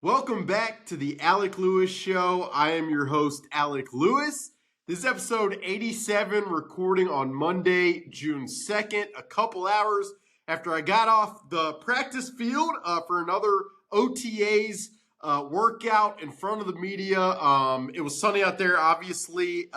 Welcome back to the Alec Lewis Show. I am your host, Alec Lewis. This is episode 87, recording on Monday, June 2nd, a couple hours after I got off the practice field for another OTAs workout in front of the media. It was sunny out there, obviously,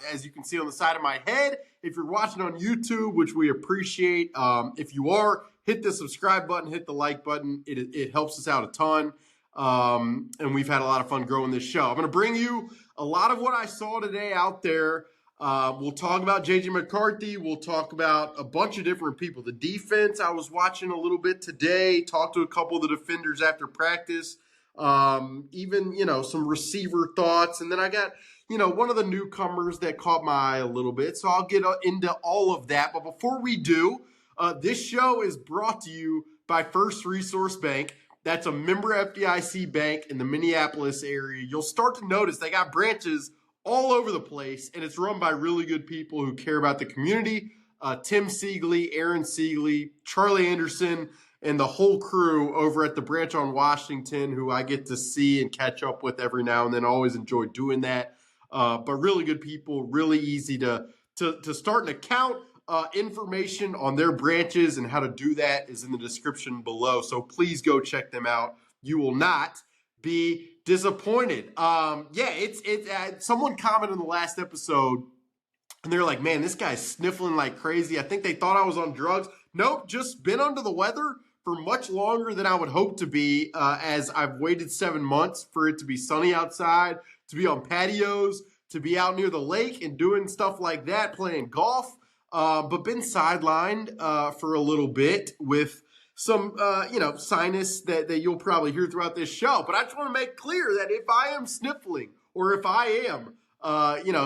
as you can see on the side of my head. If you're watching on YouTube, which we appreciate, if you are, hit the subscribe button, hit the like button. It helps us out a ton. And we've had a lot of fun growing this show. I'm going to bring you a lot of what I saw today out there. We'll talk about JJ McCarthy. We'll talk about a bunch of different people. The defense, I was watching a little bit today, talked to a couple of the defenders after practice, even, some receiver thoughts. And then I got, one of the newcomers that caught my eye a little bit. So I'll get into all of that. But before we do, this show is brought to you by First Resource Bank. That's a member FDIC bank in the Minneapolis area. You'll start to notice they got branches all over the place, and it's run by really good people who care about the community. Tim Siegley, Aaron Siegley, Charlie Anderson, and the whole crew over at the branch on Washington, who I get to see and catch up with every now and then. I always enjoy doing that. But really good people, really easy to start an account. Information on their branches and how to do that is in the description below. So please go check them out. You will not be disappointed. Someone commented in the last episode and they're like, man, this guy's sniffling like crazy. I think they thought I was on drugs. Nope, just been under the weather for much longer than I would hope to be, as I've waited 7 months for it to be sunny outside, to be on patios, to be out near the lake and doing stuff like that, playing golf. But been sidelined for a little bit with some, sinus that you'll probably hear throughout this show. But I just want to make clear that if I am sniffling or if I am,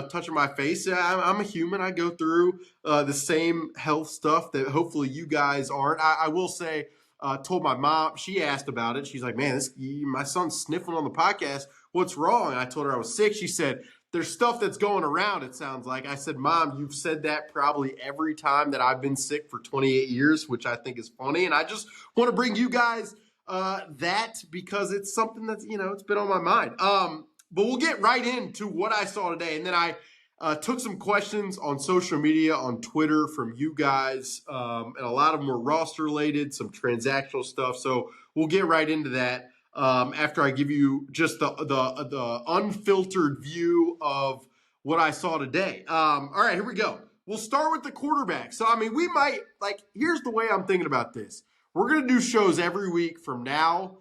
touching my face, I'm a human. I go through the same health stuff that hopefully you guys aren't. I will say, told my mom, she asked about it. She's like, man, my son's sniffling on the podcast. What's wrong? And I told her I was sick. She said, there's stuff that's going around, it sounds like. I said, Mom, you've said that probably every time that I've been sick for 28 years, which I think is funny. And I just want to bring you guys that because it's something that's, it's been on my mind. But we'll get right into what I saw today. And then I took some questions on social media, on Twitter from you guys. And a lot of them were roster related, some transactional stuff. So we'll get right into that. After I give you just the unfiltered view of what I saw today. All right, here we go. We'll start with the quarterback. So, we might, here's the way I'm thinking about this. We're going to do shows every week from now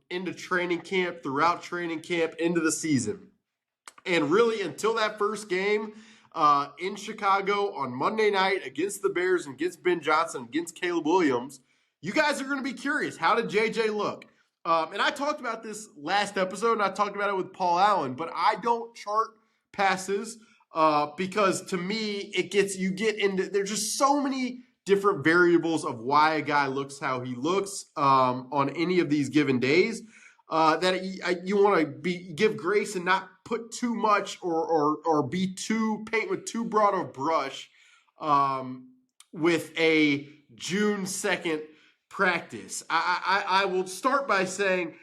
into training camp, throughout training camp, into the season. And really, until that first game in Chicago on Monday night against the Bears and against Ben Johnson, against Caleb Williams, you guys are going to be curious. How did JJ look? And I talked about this last episode, and I talked about it with Paul Allen, but I don't chart passes because to me, you get into, there's just so many different variables of why a guy looks how he looks on any of these given days that you want to give grace and not put too much or paint with too broad a brush with a June 2nd practice. I will start by saying,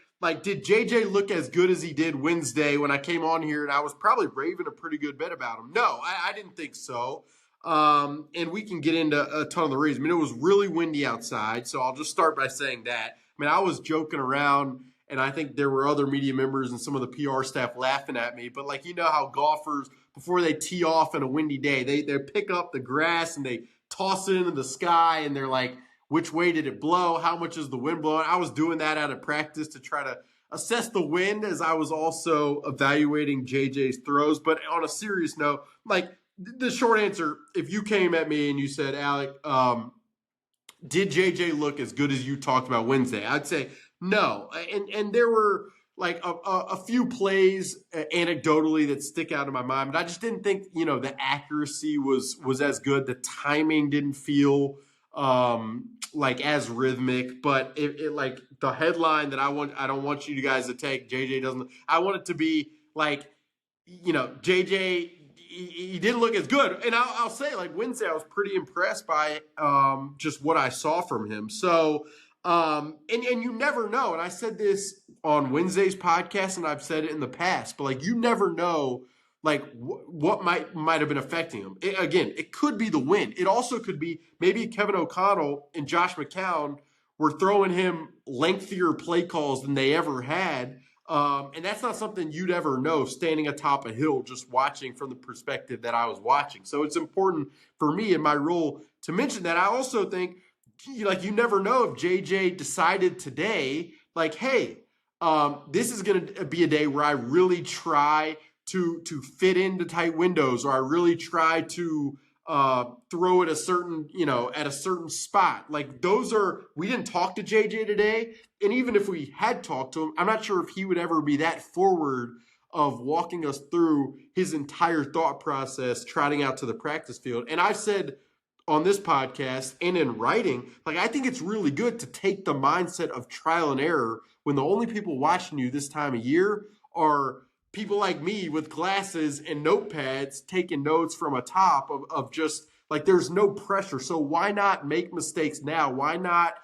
did JJ look as good as he did Wednesday when I came on here and I was probably raving a pretty good bit about him? No, I didn't think so. And we can get into a ton of the reasons. It was really windy outside, so I'll just start by saying that. I was joking around, and I think there were other media members and some of the PR staff laughing at me, but how golfers, before they tee off in a windy day, they pick up the grass and they toss it into the sky, and they're like, which way did it blow? How much is the wind blowing? I was doing that out of practice to try to assess the wind as I was also evaluating JJ's throws. But on a serious note, the short answer, if you came at me and you said, Alec, did JJ look as good as you talked about Wednesday? I'd say no. And there were a few plays anecdotally that stick out in my mind, but I just didn't think, the accuracy was as good. The timing didn't feel as rhythmic, but it the headline that I don't want you guys to take, JJ doesn't, I want it to be JJ, he didn't look as good. And I'll say Wednesday, I was pretty impressed by just what I saw from him. So, and you never know. And I said this on Wednesday's podcast, and I've said it in the past, but like you never know like what might have been affecting him. Again, it could be the wind. It also could be maybe Kevin O'Connell and Josh McCown were throwing him lengthier play calls than they ever had. And that's not something you'd ever know standing atop a hill just watching from the perspective that I was watching. So it's important for me in my role to mention that. I also think like you never know if JJ decided today, like, hey, this is going to be a day where I really try to fit into tight windows, or I really try to throw at a certain, at a certain spot. Like we didn't talk to JJ today. And even if we had talked to him, I'm not sure if he would ever be that forward of walking us through his entire thought process, trotting out to the practice field. And I've said on this podcast and in writing, like I think it's really good to take the mindset of trial and error when the only people watching you this time of year are people like me with glasses and notepads taking notes from a top of just like there's no pressure. So why not make mistakes now? Why not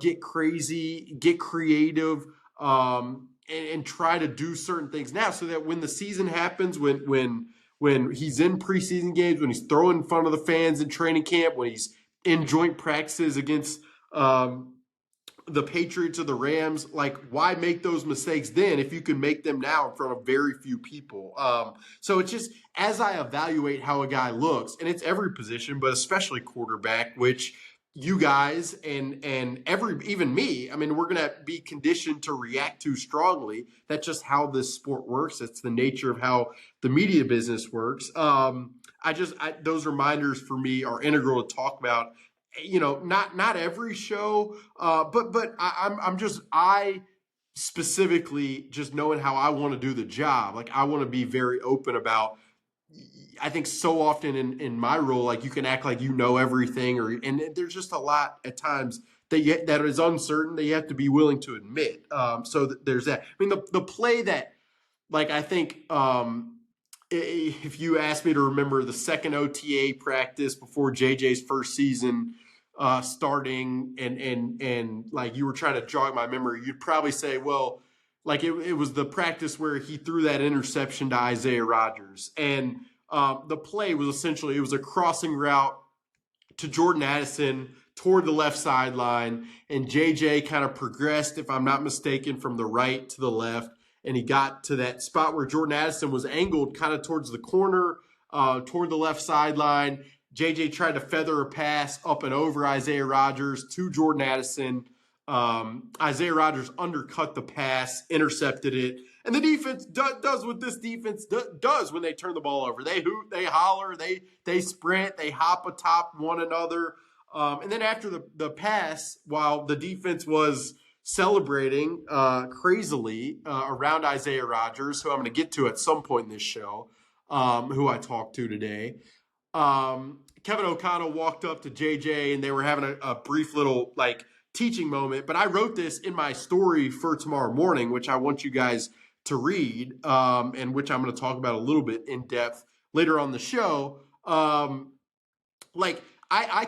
get crazy, get creative, and try to do certain things now so that when the season happens, when he's in preseason games, when he's throwing in front of the fans in training camp, when he's in joint practices against the Patriots or the Rams, like why make those mistakes then if you can make them now in front of very few people? So it's just as I evaluate how a guy looks, and it's every position, but especially quarterback, which you guys and even me, I mean, we're going to be conditioned to react to strongly. That's just how this sport works. It's the nature of how the media business works. Those reminders for me are integral to talk about. Not every show, but I specifically just knowing how I want to do the job. Like I want to be very open about. I think so often in my role, like you can act like you know everything, and there's just a lot at times that is uncertain that you have to be willing to admit. So there's that. I mean, the play that, like I think, if you ask me to remember the second OTA practice before JJ's first season starting, and like you were trying to jog my memory, you'd probably say, well, like it was the practice where he threw that interception to Isaiah Rodgers, and the play was essentially it was a crossing route to Jordan Addison toward the left sideline, and JJ kind of progressed, if I'm not mistaken, from the right to the left, and he got to that spot where Jordan Addison was angled kind of towards the corner, toward the left sideline. JJ tried to feather a pass up and over Isaiah Rodgers to Jordan Addison. Isaiah Rodgers undercut the pass, intercepted it. And the defense does what this defense does when they turn the ball over. They hoot, they holler, they sprint, they hop atop one another. And then after the pass, while the defense was celebrating crazily around Isaiah Rodgers, who I'm going to get to at some point in this show, who I talked to today, Kevin O'Connell walked up to JJ and they were having a brief little like teaching moment. But I wrote this in my story for tomorrow morning, which I want you guys to read, and which I'm going to talk about a little bit in depth later on the show. I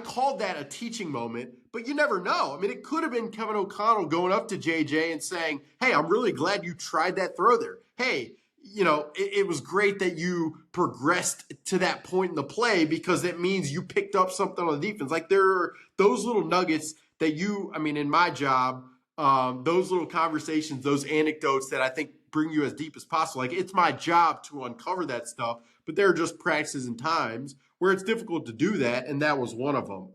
called that a teaching moment, but you never know. I mean, it could have been Kevin O'Connell going up to JJ and saying, hey, I'm really glad you tried that throw there. Hey, it was great that you progressed to that point in the play because it means you picked up something on the defense. Like there are those little nuggets that in my job, those little conversations, those anecdotes that I think bring you as deep as possible. Like it's my job to uncover that stuff, but there are just practices and times where it's difficult to do that, and that was one of them.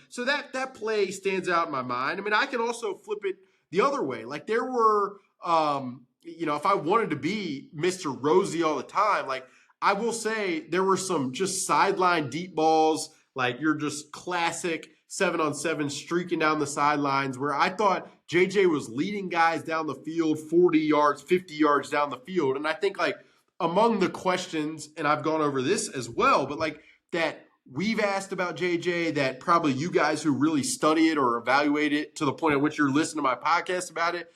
So that play stands out in my mind. I mean, I can also flip it the other way. Like there were, if I wanted to be Mr. Rosie all the time, like I will say there were some just sideline deep balls, like you're just classic 7-on-7 streaking down the sidelines where I thought JJ was leading guys down the field 40 yards, 50 yards down the field. And I think like among the questions, and I've gone over this as well, but like that we've asked about JJ that probably you guys who really study it or evaluate it to the point at which you're listening to my podcast about it,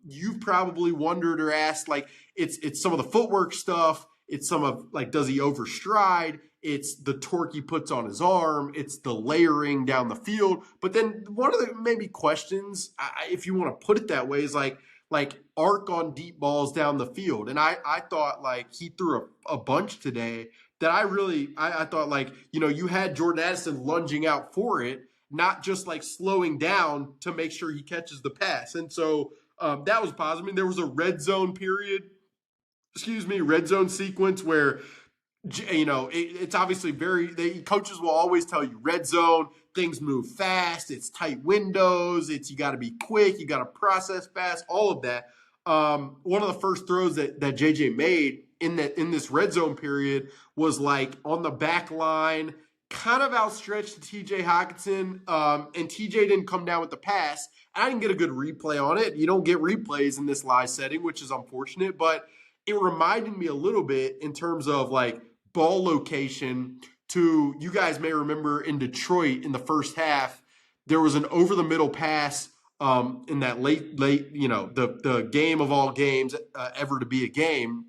you've probably wondered or asked, like it's some of the footwork stuff. It's some of like, does he overstride? It's the torque he puts on his arm. It's the layering down the field. But then one of the maybe questions, if you want to put it that way, is like like arc on deep balls down the field. And I thought like he threw a bunch today that I thought like, you had Jordan Addison lunging out for it, not just like slowing down to make sure he catches the pass. And so that was positive. I mean, there was a red zone sequence where it's obviously coaches will always tell you red zone, things move fast, it's tight windows, you got to be quick, you got to process fast, all of that. One of the first throws that JJ made in this red zone period was like on the back line, kind of outstretched to TJ Hockenson, and TJ didn't come down with the pass. I didn't get a good replay on it. You don't get replays in this live setting, which is unfortunate, but it reminded me a little bit in terms of like ball location to, you guys may remember in Detroit in the first half, there was an over the middle pass in that late, the game of all games ever to be a game,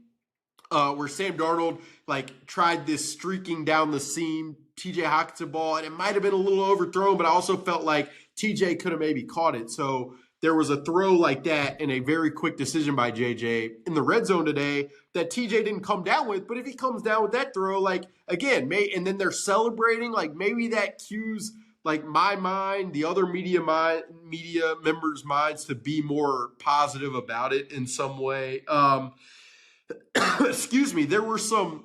where Sam Darnold like tried this streaking down the seam TJ Hockenson ball, and it might have been a little overthrown, but I also felt like TJ could have maybe caught it. So there was a throw like that and a very quick decision by JJ in the red zone today that TJ didn't come down with. But if he comes down with that throw, like again, and then they're celebrating, like maybe that cues like my mind, the other media members' minds to be more positive about it in some way. Excuse me. There were some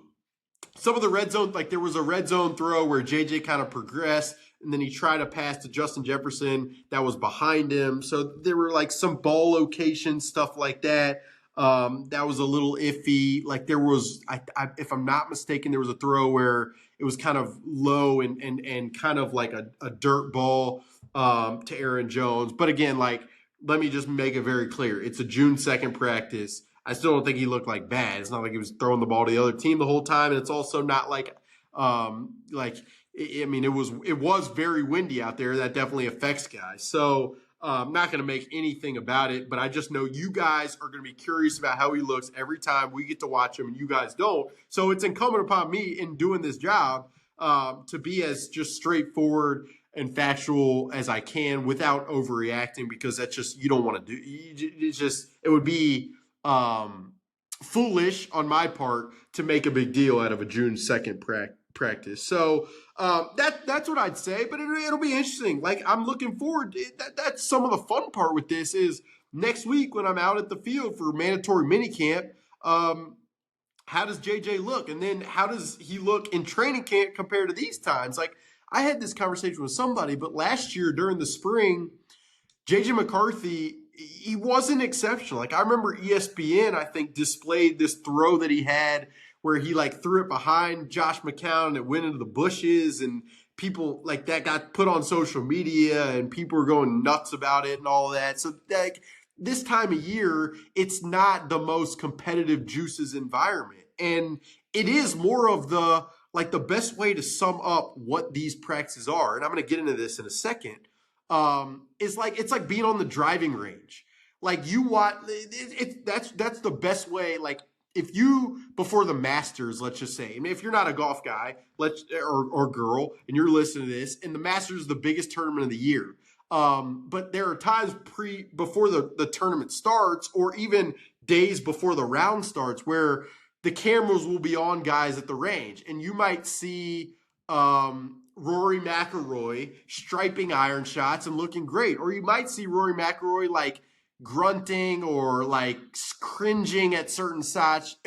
of the red zone, like there was a red zone throw where JJ kind of progressed and then he tried to pass to Justin Jefferson that was behind him. So there were like some ball location stuff like that. That was a little iffy. Like there was, if I'm not mistaken, there was a throw where it was kind of low and kind of like a dirt ball to Aaron Jones. But again, like, let me just make it very clear. It's a June 2nd practice. I still don't think he looked like bad. It's not like he was throwing the ball to the other team the whole time. And it's also not like it was very windy out there. That definitely affects guys. So I'm not going to make anything about it, but I just know you guys are going to be curious about how he looks every time we get to watch him and you guys don't. So it's incumbent upon me in doing this job to be as just straightforward and factual as I can without overreacting, because that's just, you don't want to do. It would be foolish on my part to make a big deal out of a June 2nd practice. So that's what I'd say, but it'll be interesting. Like, I'm looking forward. That's some of the fun part with this is next week when I'm out at the field for mandatory minicamp, how does JJ look? And then how does he look in training camp compared to these times? Like, I had this conversation with somebody, but last year during the spring, JJ McCarthy, he wasn't exceptional. Like, I remember ESPN, I think, displayed this throw that he had where he like threw it behind Josh McCown and it went into the bushes, and people like that got put on social media and people were going nuts about it and all of that. So like this time of year, it's not the most competitive juices environment. And it is more of the best way to sum up what these practices are. And I'm going to get into this in a second. It's like being on the driving range. Like you watch, that's the best way. Like if you, before the Masters, let's just say, I mean, if you're not a golf guy, or girl, and you're listening to this, and the Masters is the biggest tournament of the year. But there are times before the tournament starts, or even days before the round starts, where the cameras will be on guys at the range, and you might see Rory McIlroy striping iron shots and looking great, or you might see Rory McIlroy like grunting or like cringing at certain shots,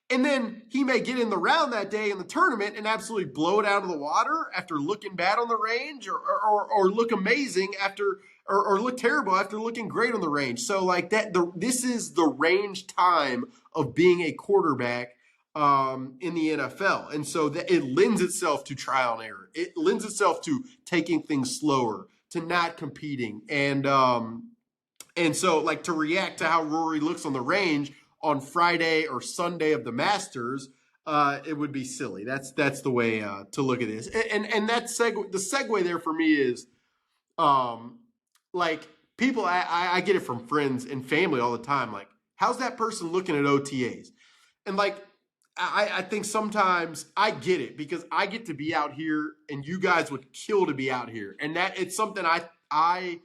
and then he may get in the round that day in the tournament and absolutely blow it out of the water after looking bad on the range, or look amazing after, or look terrible after looking great on the range. So like that, this is the range time of being a quarterback in the NFL. And so that it lends itself to trial and error. It lends itself to taking things slower, to not competing. And so like to react to how Rory looks on the range on Friday or Sunday of the Masters, it would be silly. That's the way to look at this. And that the segue there for me is like people, I get it from friends and family all the time. Like, how's that person looking at OTAs? And like, I think sometimes I get it because I get to be out here and you guys would kill to be out here. And that it's something I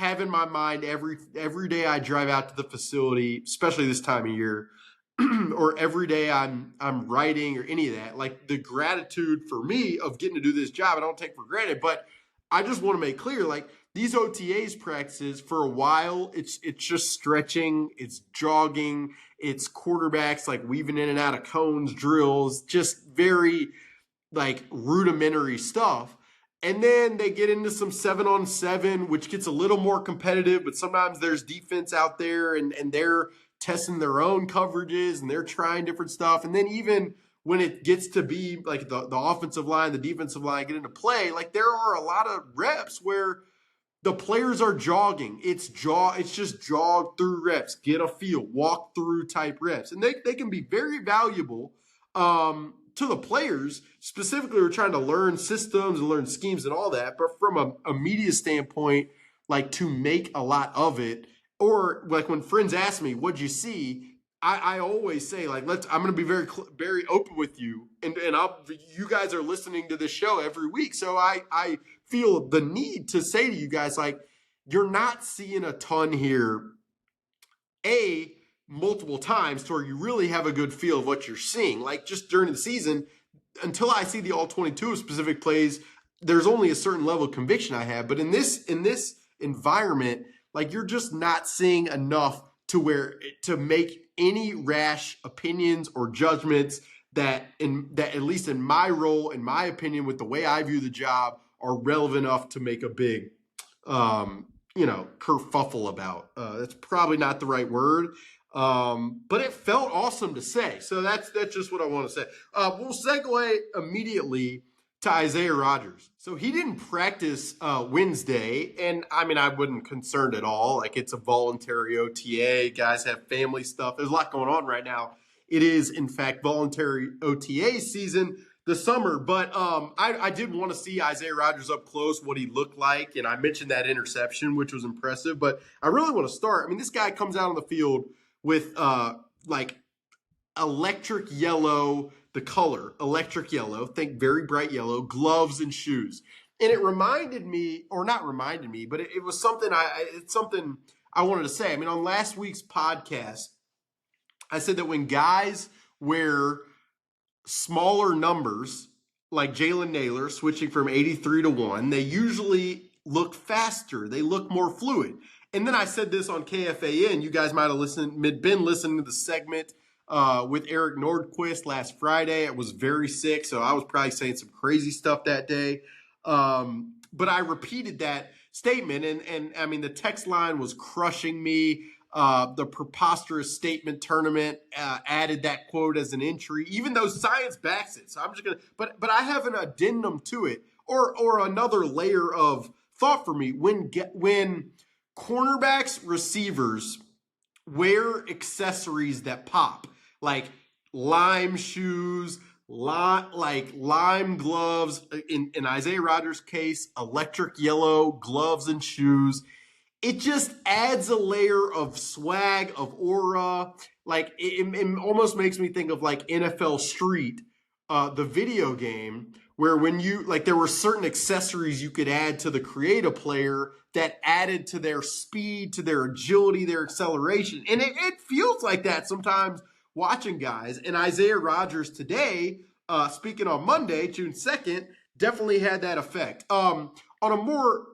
have in my mind every day I drive out to the facility, especially this time of year, or every day I'm writing or any of that. Like the gratitude for me of getting to do this job, I don't take for granted. But I just want to make clear, like these OTAs practices for a while, it's just stretching, it's jogging, it's quarterbacks like weaving in and out of cones, drills, just very like rudimentary stuff. And then they get into some 7-on-7, which gets a little more competitive, but sometimes there's defense out there and they're testing their own coverages and they're trying different stuff. And then even when it gets to be like the offensive line, the defensive line get into play, like there are a lot of reps where the players are jogging. It's just jog through reps, get a feel, walk through type reps. And they can be very valuable to the players. Specifically, we're trying to learn systems and learn schemes and all that. But from a media standpoint, like to make a lot of it, or like when friends ask me, what'd you see? I always say, like, I'm going to be very open with you. And you guys are listening to this show every week. So I feel the need to say to you guys, like, you're not seeing a ton here, multiple times to where you really have a good feel of what you're seeing. Like just during the season, until I see the all 22 of specific plays, there's only a certain level of conviction I have. But in this environment, like you're just not seeing enough to make any rash opinions or judgments that at least in my role, in my opinion, with the way I view the job, are relevant enough to make a big kerfuffle about. That's probably not the right word. But it felt awesome to say. So that's just what I want to say. We'll segue immediately to Isaiah Rodgers. So he didn't practice Wednesday, and I mean, I wasn't concerned at all. Like it's a voluntary OTA. Guys have family stuff. There's a lot going on right now. It is, in fact, voluntary OTA season this summer. But I did want to see Isaiah Rodgers up close, what he looked like, and I mentioned that interception, which was impressive. But I really want to start. I mean, this guy comes out on the field with like electric yellow, the color, electric yellow, think very bright yellow, gloves and shoes. And it reminded me, or not reminded me, but it was something it's something I wanted to say. I mean, on last week's podcast, I said that when guys wear smaller numbers, like Jalen Naylor switching from 83 to 1, they usually look faster. They look more fluid. And then I said this on KFAN. You guys might have been listening to the segment with Eric Nordquist last Friday. I was very sick, so I was probably saying some crazy stuff that day. But I repeated that statement, and I mean, the text line was crushing me. The preposterous statement tournament added that quote as an entry, even though science backs it. So I'm just gonna, but I have an addendum to it, or another layer of thought for me when cornerbacks, receivers wear accessories that pop, like lime shoes, like lime gloves. In Isaiah Rodgers' case, electric yellow gloves and shoes. It just adds a layer of swag, of aura. Like it almost makes me think of like NFL Street, the video game, where when you like there were certain accessories you could add to the creative player that added to their speed, to their agility, their acceleration. And it feels like that sometimes watching guys. And Isaiah Rodgers today, speaking on Monday, June 2nd, definitely had that effect. On a more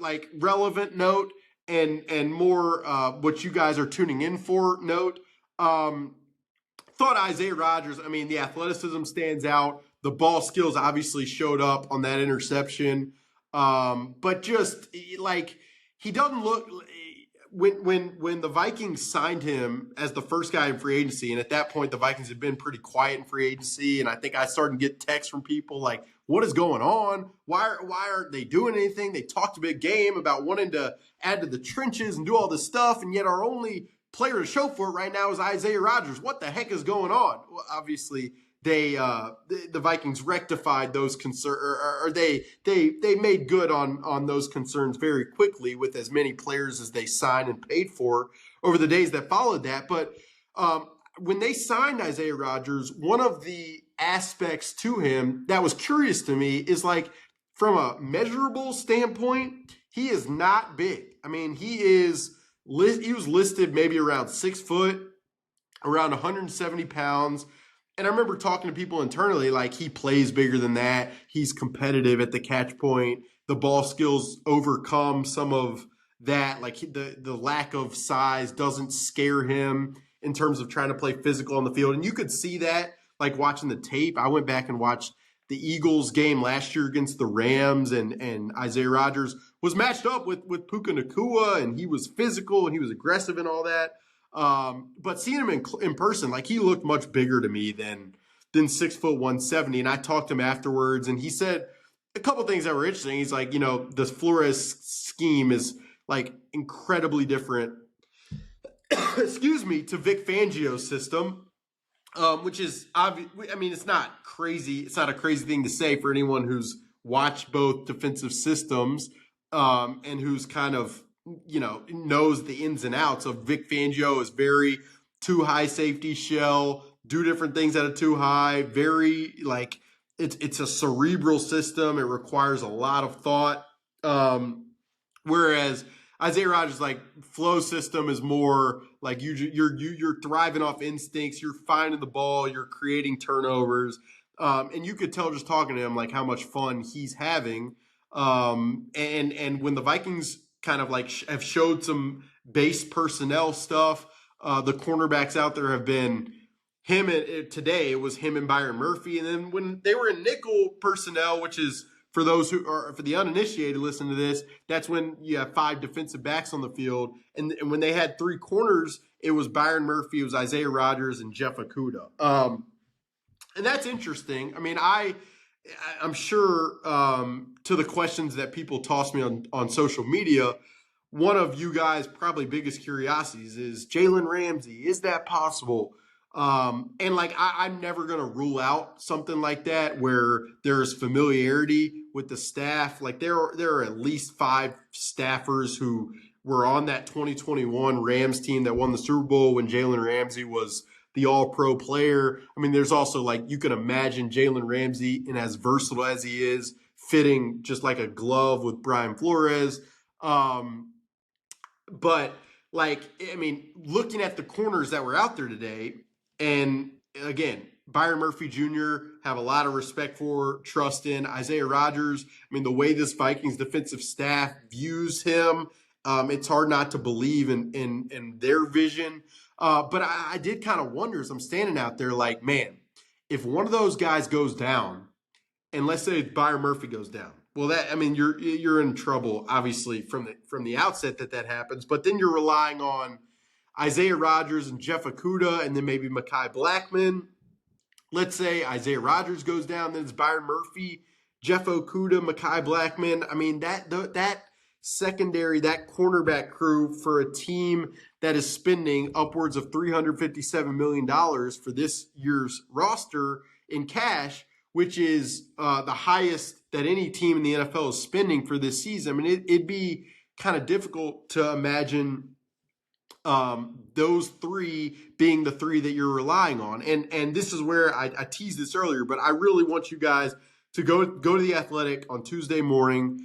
like relevant note, and more what you guys are tuning in for note, thought Isaiah Rodgers, I mean, the athleticism stands out. The ball skills obviously showed up on that interception. But just like he doesn't look when the Vikings signed him as the first guy in free agency, and at that point the Vikings had been pretty quiet in free agency, and I think I started to get texts from people like, what is going on? Why aren't they doing anything? They talked a big game about wanting to add to the trenches and do all this stuff, and yet our only player to show for it right now is Isaiah Rodgers. What the heck is going on? Well, obviously, the Vikings rectified those concerns, or they made good on those concerns very quickly with as many players as they signed and paid for over the days that followed that. But when they signed Isaiah Rodgers, one of the aspects to him that was curious to me is like from a measurable standpoint, he is not big. I mean, he was listed maybe around 6 foot, around 170 pounds. And I remember talking to people internally, like he plays bigger than that. He's competitive at the catch point. The ball skills overcome some of that. Like the lack of size doesn't scare him in terms of trying to play physical on the field. And you could see that like watching the tape. I went back and watched the Eagles game last year against the Rams, and Isaiah Rodgers was matched up with Puka Nacua, and he was physical and he was aggressive and all that. But seeing him in person, like he looked much bigger to me than 6 foot 170. And I talked to him afterwards, and he said a couple things that were interesting. He's like, the Flores scheme is like incredibly different, excuse me, to Vic Fangio's system. Which is obvious. I mean, it's not crazy. It's not a crazy thing to say for anyone who's watched both defensive systems and who's kind of, knows the ins and outs of Vic Fangio is very too high safety shell, do different things at a too high, very like it's a cerebral system. It requires a lot of thought. Whereas Isaiah Rodgers' like flow system is more like you're thriving off instincts. You're finding the ball. You're creating turnovers, and you could tell just talking to him like how much fun he's having. And when the Vikings kind of like have showed some base personnel stuff, the cornerbacks out there have been him. Today it was him and Byron Murphy, and then when they were in nickel personnel, which is for those who are, for the uninitiated, listen to this, that's when you have 5 defensive backs on the field. And when they had 3 corners, it was Byron Murphy, it was Isaiah Rodgers, and Jeff Okudah. And that's interesting. I mean, I'm sure to the questions that people toss me on social media, one of you guys' probably biggest curiosities is Jalen Ramsey. Is that possible? And like, I'm never going to rule out something like that where there's familiarity with the staff. Like there are at least 5 staffers who were on that 2021 Rams team that won the Super Bowl when Jalen Ramsey was the all-pro player. I mean, there's also like, you can imagine Jalen Ramsey, and as versatile as he is, fitting just like a glove with Brian Flores. But like, I mean, looking at the corners that were out there today, and again, Byron Murphy Jr. have a lot of respect for, trust in. Isaiah Rodgers, I mean, the way this Vikings defensive staff views him, it's hard not to believe in their vision. But I did kind of wonder as I'm standing out there like, man, if one of those guys goes down, and let's say Byron Murphy goes down, well, that, I mean, you're in trouble, obviously, from the outset that happens. But then you're relying on Isaiah Rodgers and Jeff Okudah, and then maybe Mekhi Blackman. Let's say Isaiah Rodgers goes down, then it's Byron Murphy, Jeff Okudah, Mekhi Blackman. I mean, that secondary, that cornerback crew for a team that is spending upwards of $357 million for this year's roster in cash, which is the highest that any team in the NFL is spending for this season. I mean, it'd be kind of difficult to imagine those 3 being the 3 that you're relying on. And this is where I teased this earlier, but I really want you guys to go to The Athletic on Tuesday morning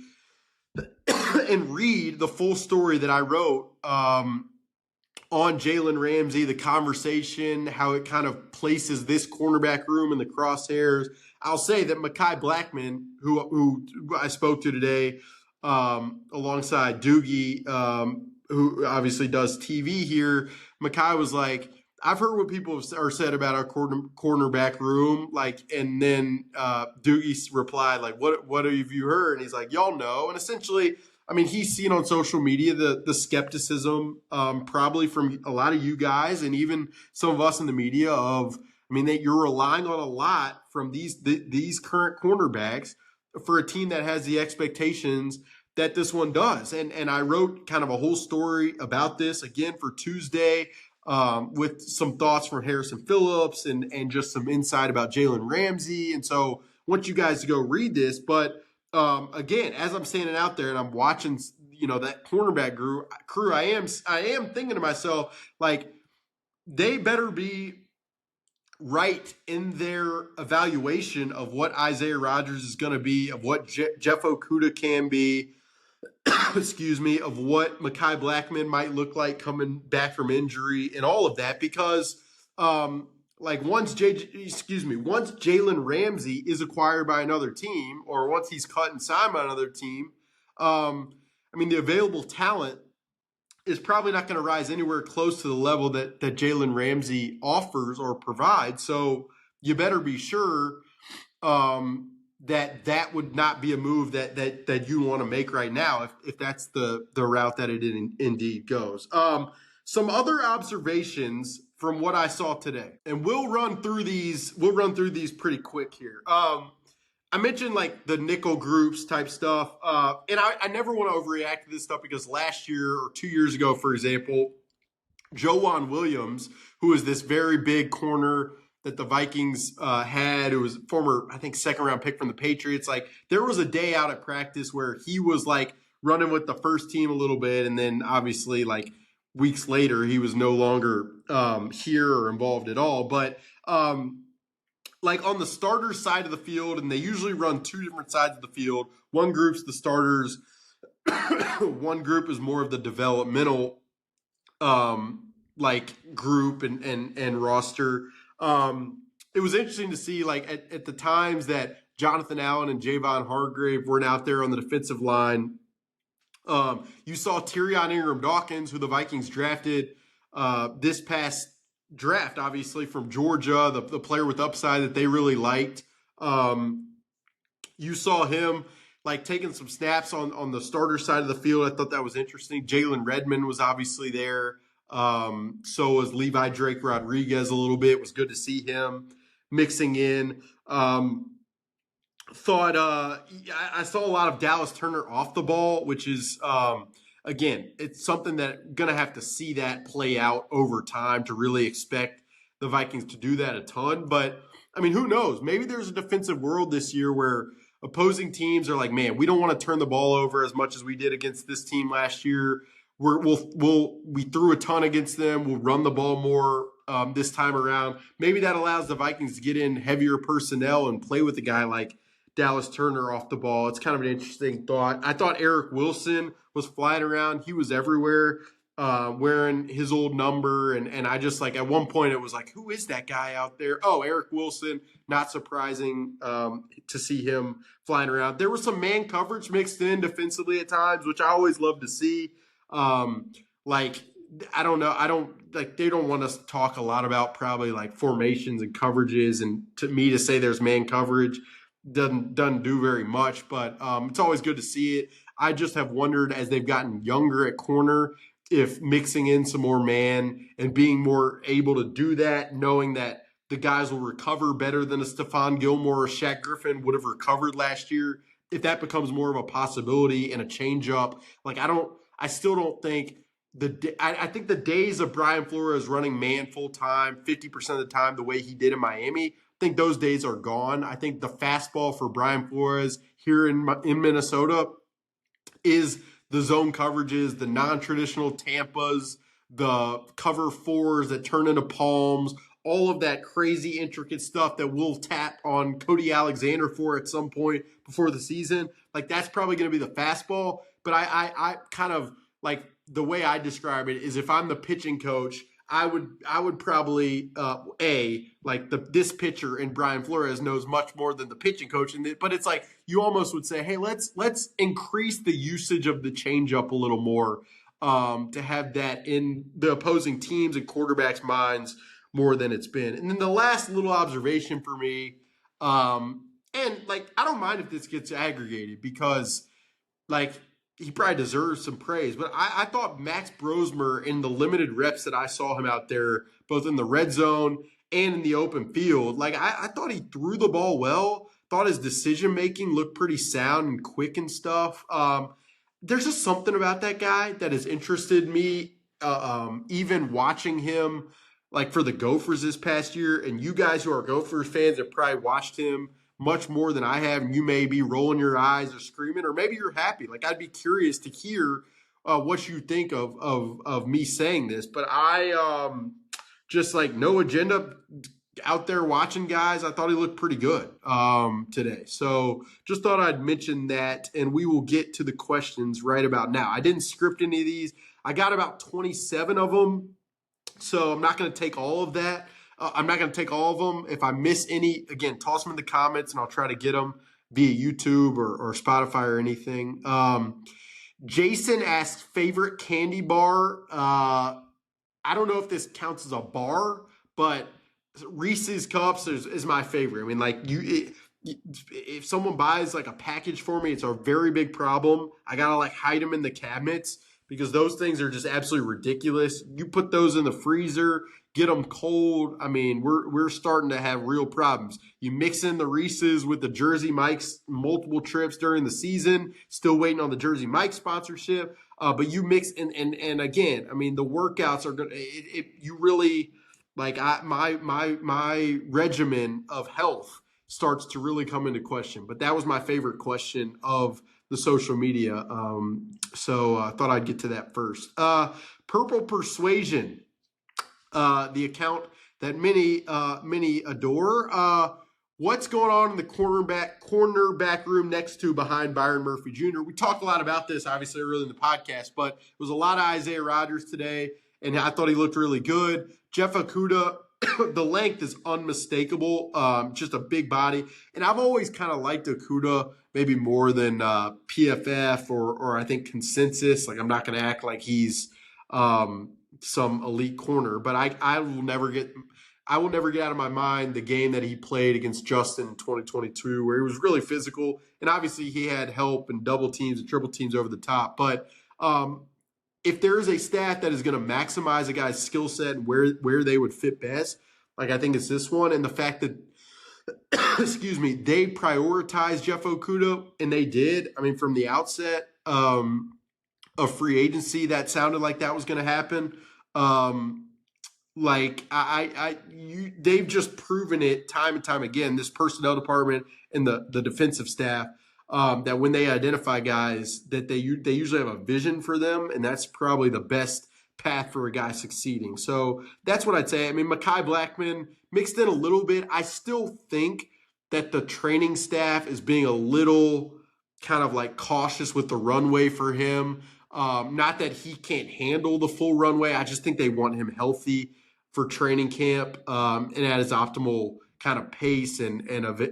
and read the full story that I wrote on Jalen Ramsey, the conversation, how it kind of places this cornerback room in the crosshairs. I'll say that Mekhi Blackman, who I spoke to today alongside Doogie, who obviously does TV here, Mekhi was like, I've heard what people are said about our cornerback room, like, and then Doogie replied, like, what have you heard? And he's like, y'all know. And essentially, I mean, he's seen on social media the skepticism probably from a lot of you guys and even some of us in the media of, I mean, that you're relying on a lot from these current cornerbacks for a team that has the expectations that this one does. And I wrote kind of a whole story about this again for Tuesday with some thoughts from Harrison Phillips and just some insight about Jalen Ramsey. And so I want you guys to go read this. But again, as I'm standing out there and I'm watching, that cornerback crew, I am thinking to myself, like, they better be right in their evaluation of what Isaiah Rodgers is going to be, of what Jeff Okudah can be. excuse me, of what Mekhi Blackman might look like coming back from injury and all of that, because once Jalen Ramsey is acquired by another team, or once he's cut and signed by another team, the available talent is probably not going to rise anywhere close to the level that Jalen Ramsey offers or provides. So you better be sure that would not be a move that you want to make right now if that's the route that it indeed goes. Some other observations from what I saw today, and we'll run through these pretty quick here. I mentioned like the nickel groups type stuff, and I never want to overreact to this stuff, because last year or 2 years ago, for example, Joejuan Williams, who was this very big corner that the Vikings had, who was former, I think, second-round pick from the Patriots. Like, there was a day out at practice where he was like running with the first team a little bit, and then obviously like weeks later he was no longer here or involved at all. But like on the starters side of the field, and they usually run two different sides of the field. One group's the starters, one group is more of the developmental group and roster. It was interesting to see, like, at the times that Jonathan Allen and Javon Hargrave weren't out there on the defensive line. You saw Tyrion Ingram-Dawkins, who the Vikings drafted this past draft, obviously from Georgia, the player with upside that they really liked. You saw him like taking some snaps on the starter side of the field. I thought that was interesting. Jalen Redmond was obviously there. So was Levi Drake Rodriguez a little bit. It was good to see him mixing in. I saw a lot of Dallas Turner off the ball, which is, again, it's something that going to have to see that play out over time to really expect the Vikings to do that a ton. But, I mean, who knows? Maybe there's a defensive world this year where opposing teams are like, man, we don't want to turn the ball over as much as we did against this team last year. We threw a ton against them. We'll run the ball more this time around. Maybe that allows the Vikings to get in heavier personnel and play with a guy like Dallas Turner off the ball. It's kind of an interesting thought. I thought Eric Wilson was flying around. He was everywhere wearing his old number. And I just, like, at one point it was like, who is that guy out there? Oh, Eric Wilson. Not surprising to see him flying around. There was some man coverage mixed in defensively at times, which I always love to see. I don't know. They don't want us to talk a lot about probably like formations and coverages. And to me, to say there's man coverage doesn't do very much, but it's always good to see it. I just have wondered, as they've gotten younger at corner, if mixing in some more man and being more able to do that, knowing that the guys will recover better than a Stephon Gilmore or Shaq Griffin would have recovered last year, if that becomes more of a possibility and a change up. Like, I still don't think I think the days of Brian Flores running man full time, 50% of the time, the way he did in Miami, I think those days are gone. I think the fastball for Brian Flores here in Minnesota is the zone coverages, the non-traditional Tampas, the cover fours that turn into palms, all of that crazy intricate stuff that we'll tap on Cody Alexander for at some point before the season. Like, that's probably going to be the fastball. But I kind of, like, the way I describe it is, if I'm the pitching coach, I would probably this pitcher and Brian Flores knows much more than the pitching coach. But it's like, you almost would say, hey, let's increase the usage of the changeup a little more, to have that in the opposing teams and quarterbacks' minds more than it's been. And then the last little observation for me, and like, I don't mind if this gets aggregated, because like, he probably deserves some praise. But I thought Max Brosmer, in the limited reps that I saw him out there, both in the red zone and in the open field, like, I thought he threw the ball well. Thought his decision-making looked pretty sound and quick and stuff. There's just something about that guy that has interested me, even watching him, like, for the Gophers this past year. And you guys who are Gophers fans have probably watched him much more than I have, and you may be rolling your eyes or screaming, or maybe you're happy. Like, I'd be curious to hear what you think of me saying this. But I just, like, no agenda, out there watching guys, I thought he looked pretty good today. So just thought I'd mention that, and we will get to the questions right about now. I didn't script any of these. I got about 27 of them, so I'm not going to take all of that. I'm not going to take all of them. If I miss any, again, toss them in the comments, and I'll try to get them via YouTube or Spotify or anything. Jason asks, favorite candy bar. I don't know if this counts as a bar, but Reese's Cups is my favorite. I mean, like if someone buys like a package for me, it's a very big problem. I gotta like hide them in the cabinets because those things are just absolutely ridiculous. You put those in the freezer, get them cold. I mean, we're starting to have real problems. You mix in the Reese's with the Jersey Mike's multiple trips during the season, still waiting on the Jersey Mike sponsorship. But you mix and again, I mean, the workouts are gonna. You really like my regimen of health starts to really come into question. But that was my favorite question of the social media. So I thought I'd get to that first. Purple Persuasion, the account that many adore. What's going on in the cornerback room next to behind Byron Murphy Jr.? We talked a lot about this, obviously, earlier in the podcast, but it was a lot of Isaiah Rodgers today, and I thought he looked really good. Jeff Okudah, the length is unmistakable, just a big body. And I've always kind of liked Okudah maybe more than PFF or I think consensus. Like, I'm not going to act like he's some elite corner, but I will never get out of my mind the game that he played against Justin in 2022, where he was really physical, and obviously he had help and double teams and triple teams over the top. But if there is a stat that is going to maximize a guy's skill set and where they would fit best, like I think it's this one, and the fact that excuse me, they prioritized Jeff Okudah, and they did. I mean, from the outset of free agency, that sounded like that was going to happen. They've just proven it time and time again. This personnel department and the defensive staff, that when they identify guys, that they usually have a vision for them, and that's probably the best path for a guy succeeding. So that's what I'd say. I mean, Mekhi Blackmon mixed in a little bit. I still think that the training staff is being a little kind of like cautious with the runway for him. Not that he can't handle the full runway. I just think they want him healthy for training camp and at his optimal kind of pace and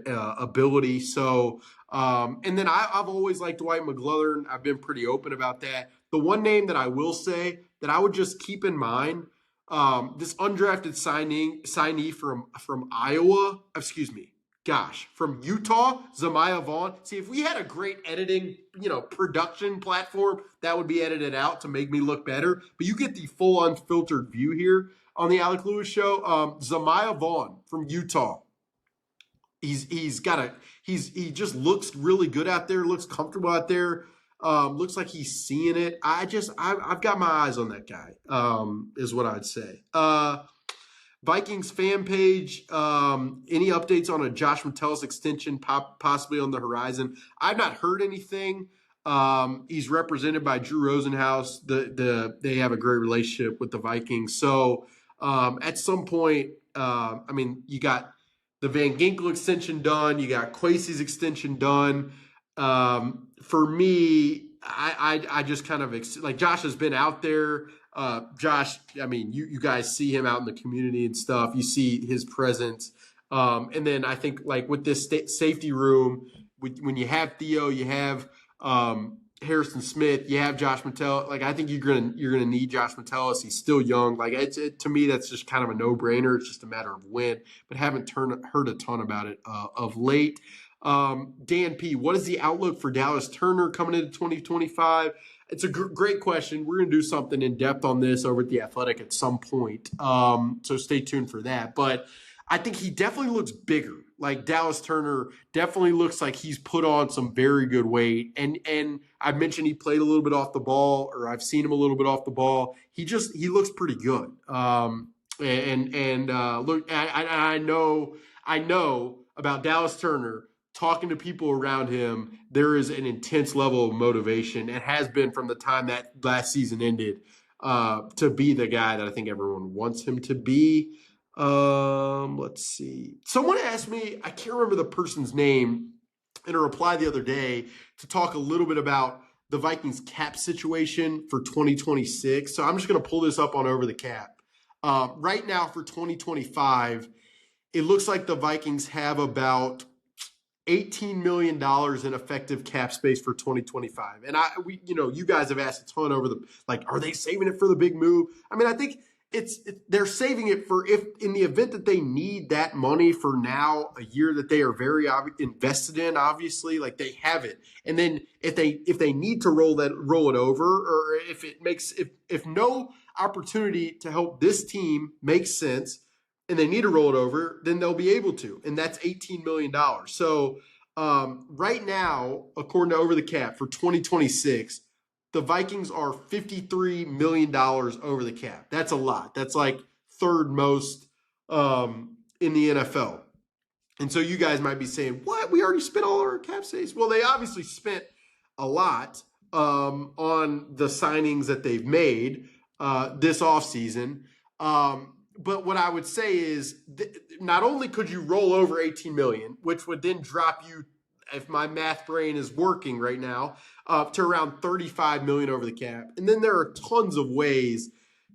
ability. So, and then I've always liked Dwight McGlothern. I've been pretty open about that. The one name that I will say that I would just keep in mind, this undrafted signee from Iowa, from Utah, Zamiah Vaughn. See, if we had a great editing, production platform, that would be edited out to make me look better. But you get the full unfiltered view here on the Alec Lewis Show. Zamiah Vaughn from Utah. He just looks really good out there. Looks comfortable out there. Looks like he's seeing it. I've got my eyes on that guy. Is what I'd say. Vikings fan page, any updates on a Josh Metellus extension possibly on the horizon? I've not heard anything. He's represented by Drew Rosenhaus. They have a great relationship with the Vikings. So at some point, you got the Van Ginkel extension done. You got Kwesi's extension done. For me, I just kind of like Josh has been out there. Josh, I mean, you guys see him out in the community and stuff. You see his presence. And then I think like with this safety room, when you have Theo, you have Harrison Smith, you have Josh Metellus. Like I think you're gonna need Josh Metellus. He's still young. Like to me, that's just kind of a no-brainer. It's just a matter of when. But haven't heard a ton about it of late. Dan P., what is the outlook for Dallas Turner coming into 2025? It's a great question. We're going to do something in depth on this over at The Athletic at some point. So stay tuned for that. But I think he definitely looks bigger. Like Dallas Turner definitely looks like he's put on some very good weight. And I mentioned he played a little bit off the ball, or I've seen him a little bit off the ball. He looks pretty good. Look, I know about Dallas Turner. Talking to people around him, there is an intense level of motivation. It has been from the time that last season ended to be the guy that I think everyone wants him to be. Let's see. Someone asked me, I can't remember the person's name, in a reply the other day to talk a little bit about the Vikings cap situation for 2026. So I'm just going to pull this up on Over the Cap. Right now for 2025, it looks like the Vikings have about $18 million in effective cap space for 2025. And you guys have asked a ton over are they saving it for the big move? I mean, I think they're saving it for if in the event that they need that money for now, a year that they are very invested in, obviously, like they have it. And then if they need to roll it over, or if no opportunity to help this team makes sense, and they need to roll it over, then they'll be able to. And that's $18 million. So right now, according to Over the Cap for 2026, the Vikings are $53 million over the cap. That's a lot. That's like third most in the NFL. And so you guys might be saying, what? We already spent all our cap space? Well, they obviously spent a lot on the signings that they've made this offseason. But what I would say is not only could you roll over $18 million, which would then drop you, if my math brain is working right now, to around $35 million over the cap. And then there are tons of ways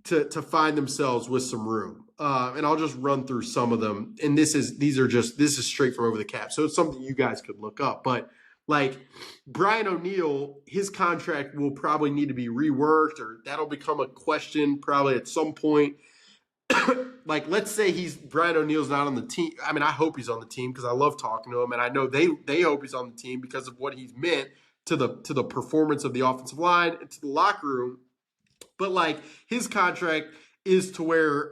to find themselves with some room. And I'll just run through some of them. And this is straight from Over the Cap. So it's something you guys could look up. But like Brian O'Neill, his contract will probably need to be reworked, or that'll become a question probably at some point. Like, let's say Brian O'Neill's not on the team. I mean, I hope he's on the team because I love talking to him, and I know they hope he's on the team because of what he's meant to the performance of the offensive line and to the locker room. But like his contract is to where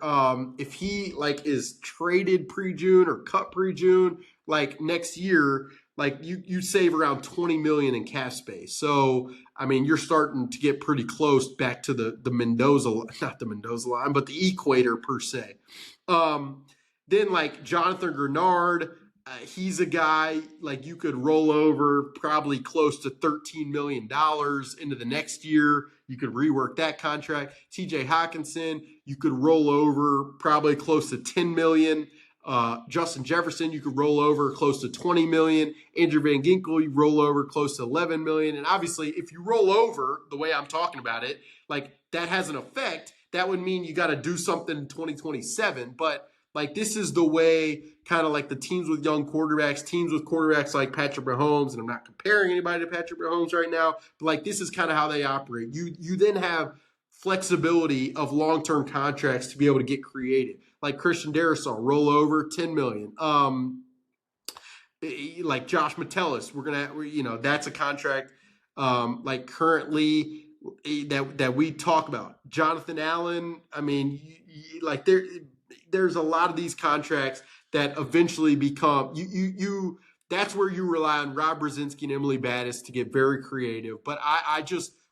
if he is traded pre-June or cut pre-June, like next year, like you save around $20 million in cap space. So I mean, you're starting to get pretty close back to the Mendoza, not the Mendoza line, but the equator per se. Then like Jonathan Grenard, he's a guy like you could roll over probably close to $13 million into the next year. You could rework that contract. TJ Hawkinson, you could roll over probably close to $10 million. Justin Jefferson, you could roll over close to $20 million. Andrew Van Ginkel, you roll over close to $11 million. And obviously, if you roll over the way I'm talking about it, like that has an effect. That would mean you got to do something in 2027. But like this is the way kind of like the teams with young quarterbacks, teams with quarterbacks like Patrick Mahomes, and I'm not comparing anybody to Patrick Mahomes right now, but like this is kind of how they operate. You then have flexibility of long-term contracts to be able to get creative. Like Christian Darrisaw, roll over $10 million. Like Josh Metellus, that's a contract like currently that we talk about. Jonathan Allen, I mean, there's a lot of these contracts that eventually become that's where you rely on Rob Brzezinski and Emily Battis to get very creative. But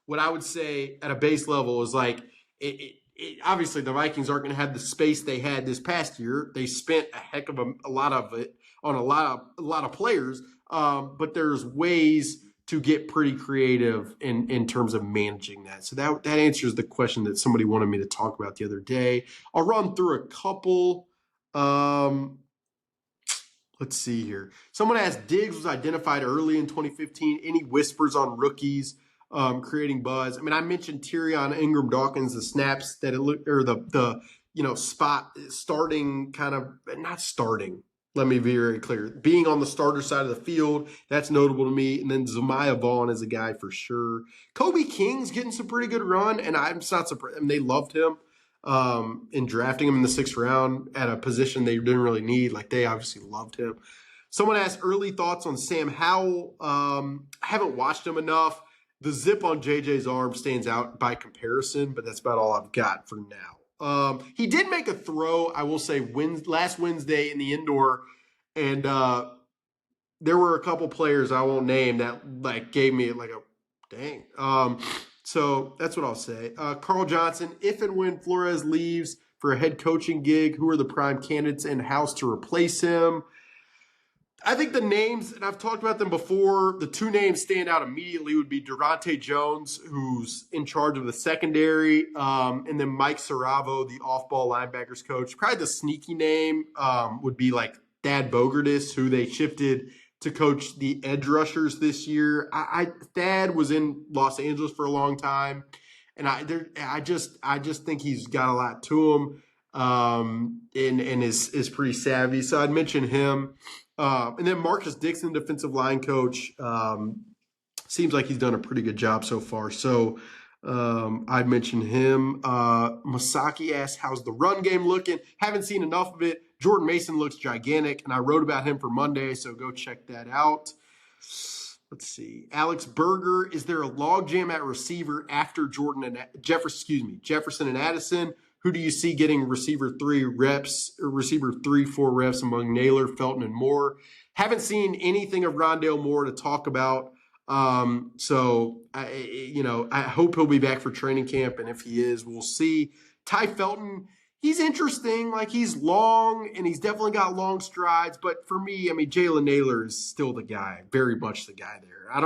what I would say at a base level is like obviously the Vikings aren't going to have the space they had this past year. They spent a heck of a lot of it on a lot of players, but there's ways to get pretty creative in terms of managing that. So that answers the question that somebody wanted me to talk about the other day. I'll run through a couple. Let's see here. Someone asked, Diggs was identified early in 2015. Any whispers on rookies creating buzz? I mean, I mentioned Tyrion Ingram Dawkins, the snaps that it looked, or the spot starting kind of, not starting. Let me be very clear. Being on the starter side of the field, that's notable to me. And then Zemiah Vaughn is a guy for sure. Kobe King's getting some pretty good run, and I'm not surprised. I mean, they loved him in drafting him in the 6th round at a position they didn't really need. Like, they obviously loved him. Someone asked early thoughts on Sam Howell. I haven't watched him enough. The zip on JJ's arm stands out by comparison, but that's about all I've got for now. He did make a throw, I will say, last Wednesday in the indoor, and there were a couple players I won't name that like gave me like a dang. So that's what I'll say. Carl Johnson, if and when Flores leaves for a head coaching gig, who are the prime candidates in house to replace him? I think the names, and I've talked about them before, the two names stand out immediately would be Durante Jones, who's in charge of the secondary, and then Mike Saravo, the off-ball linebackers coach. Probably the sneaky name would be like Thad Bogardus, who they shifted to coach the edge rushers this year. Thad was in Los Angeles for a long time, and I just think he's got a lot to him, and is pretty savvy. So I'd mention him. And then Marcus Dixon, defensive line coach, seems like he's done a pretty good job so far. So I'd mention him. Masaki asks, how's the run game looking? Haven't seen enough of it. Jordan Mason looks gigantic, and I wrote about him for Monday, so go check that out. Let's see. Alex Berger, is there a logjam at receiver after Jefferson and Addison? Who do you see getting receiver 3, 4 reps among Naylor, Felton, and Moore? Haven't seen anything of Rondale Moore to talk about. So I hope he'll be back for training camp, and if he is, we'll see. Ty Felton, he's interesting. Like, he's long, and he's definitely got long strides. But for me, I mean, Jalen Naylor is still the guy, very much the guy there. I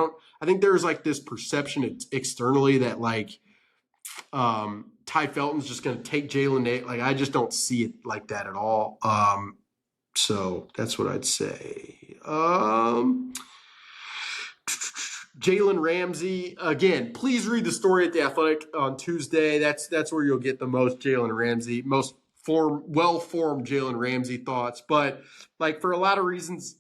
think there's like this perception externally that like Ty Felton's just going to take Jalen Naylor. Like, I just don't see it like that at all. So that's what I'd say. Jalen Ramsey, again, please read the story at The Athletic on Tuesday. That's where you'll get the most Jalen Ramsey, most well-formed Jalen Ramsey thoughts. But like, for a lot of reasons,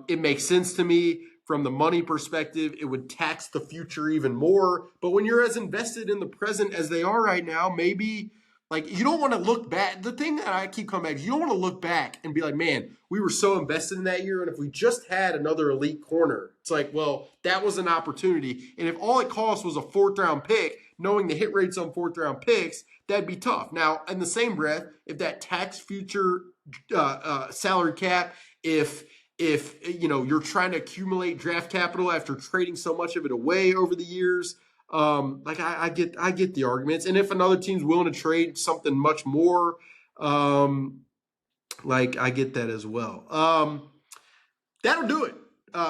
it makes sense to me. From the money perspective, it would tax the future even more. But when you're as invested in the present as they are right now, maybe like you don't want to look back. The thing that I keep coming back, you don't want to look back and be like, man, we were so invested in that year. And if we just had another elite corner, it's like, well, that was an opportunity. And if all it cost was a 4th round pick, knowing the hit rates on 4th round picks, that'd be tough. Now, in the same breath, if that tax future salary cap, if you're trying to accumulate draft capital after trading so much of it away over the years, I get the arguments. And if another team's willing to trade something much more, I get that as well. That'll do it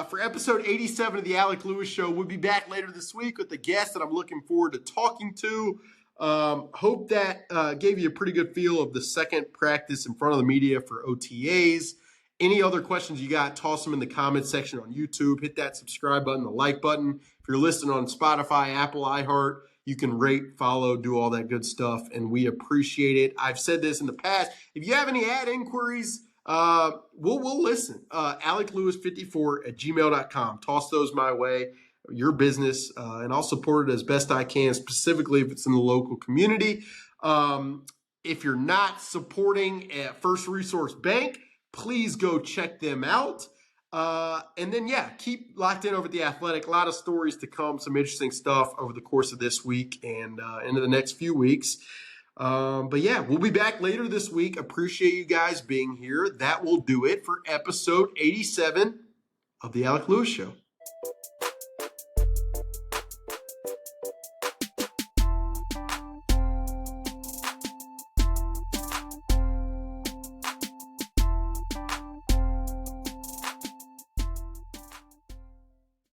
for episode 87 of the Alec Lewis Show. We'll be back later this week with a guest that I'm looking forward to talking to. Hope that gave you a pretty good feel of the second practice in front of the media for OTAs. Any other questions you got, toss them in the comments section on YouTube. Hit that subscribe button, the like button. If you're listening on Spotify, Apple, iHeart, you can rate, follow, do all that good stuff, and we appreciate it. I've said this in the past. If you have any ad inquiries, we'll listen. AlecLewis54@gmail.com. Toss those my way, your business, and I'll support it as best I can, specifically if it's in the local community. If you're not supporting at First Resource Bank, please go check them out. And then, keep locked in over at The Athletic. A lot of stories to come, some interesting stuff over the course of this week and into the next few weeks. We'll be back later this week. Appreciate you guys being here. That will do it for episode 87 of The Alec Lewis Show.